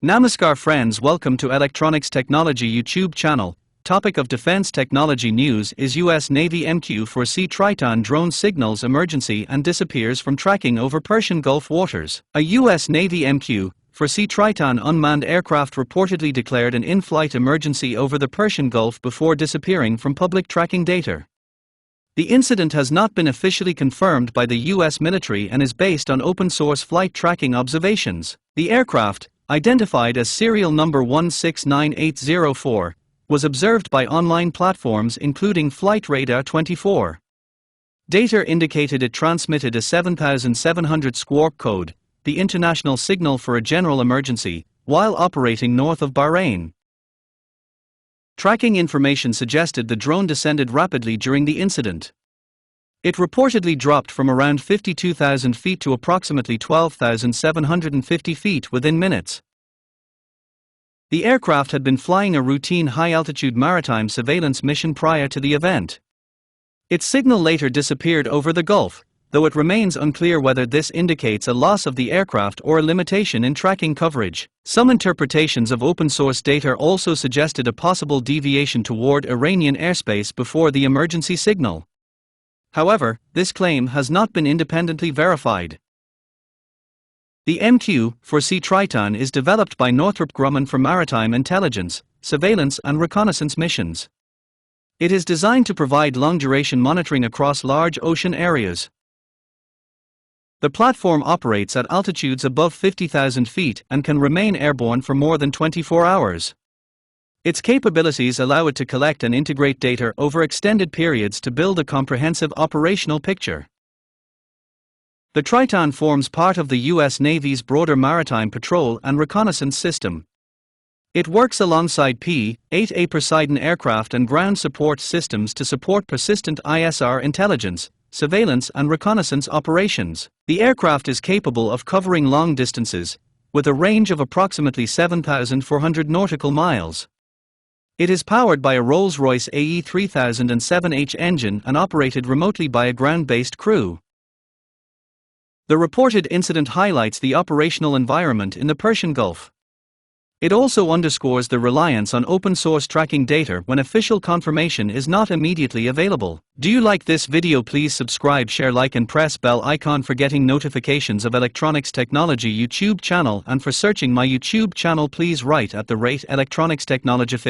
Namaskar friends, welcome to Electronics Technology YouTube channel. Topic of defense technology news is US Navy MQ4C Triton drone signals emergency and disappears from tracking over Persian Gulf waters. A US Navy MQ4C Triton unmanned aircraft reportedly declared an in-flight emergency over the Persian Gulf before disappearing from public tracking data. The incident has not been officially confirmed by the US military and is based on open-source flight tracking observations. The aircraft, identified as serial number 169804, was observed by online platforms including Flight Radar 24. Data indicated it transmitted a 7700 squawk code, the international signal for a general emergency, while operating north of Bahrain. Tracking information suggested the drone descended rapidly during the incident. It reportedly dropped from around 52,000 feet to approximately 12,750 feet within minutes. The aircraft had been flying a routine high-altitude maritime surveillance mission prior to the event. Its signal later disappeared over the Gulf, though it remains unclear whether this indicates a loss of the aircraft or a limitation in tracking coverage. Some interpretations of open-source data also suggested a possible deviation toward Iranian airspace before the emergency signal. However, this claim has not been independently verified. The MQ4C Triton is developed by Northrop Grumman for maritime intelligence, surveillance and reconnaissance missions. It is designed to provide long-duration monitoring across large ocean areas. The platform operates at altitudes above 50,000 feet and can remain airborne for more than 24 hours. Its capabilities allow it to collect and integrate data over extended periods to build a comprehensive operational picture. The Triton forms part of the US Navy's broader maritime patrol and reconnaissance system. It works alongside P-8A Poseidon aircraft and ground support systems to support persistent ISR intelligence, surveillance and reconnaissance operations. The aircraft is capable of covering long distances, with a range of approximately 7,400 nautical miles. It is powered by a Rolls-Royce AE 3007H engine and operated remotely by a ground-based crew. The reported incident highlights the operational environment in the Persian Gulf. It also underscores the reliance on open-source tracking data when official confirmation is not immediately available. Do you like this video? Please subscribe, share, like and press bell icon for getting notifications of Electronics Technology YouTube channel, and for searching my YouTube channel please write @ Electronics Technology.